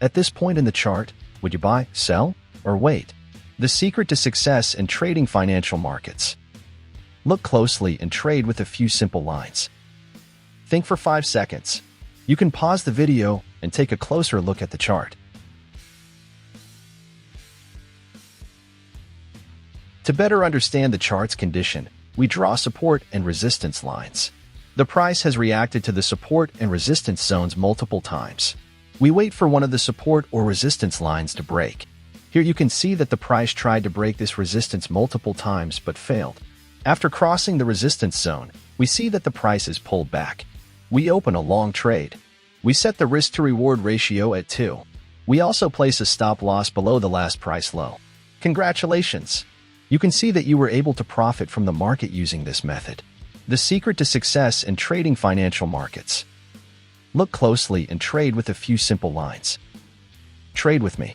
At this point in the chart, would you buy, sell, or wait? The secret to success in trading financial markets. Look closely and trade with a few simple lines. Think for 5 seconds. You can pause the video and take a closer look at the chart. To better understand the chart's condition, we draw support and resistance lines. The price has reacted to the support and resistance zones multiple times. We wait for one of the support or resistance lines to break. Here you can see that the price tried to break this resistance multiple times but failed. After crossing the resistance zone, we see that the price is pulled back. We open a long trade. We set the risk-to-reward ratio at 2. We also place a stop loss below the last price low. Congratulations! You can see that you were able to profit from the market using this method. The secret to success in trading financial markets. Look closely and trade with a few simple lines. Trade with me.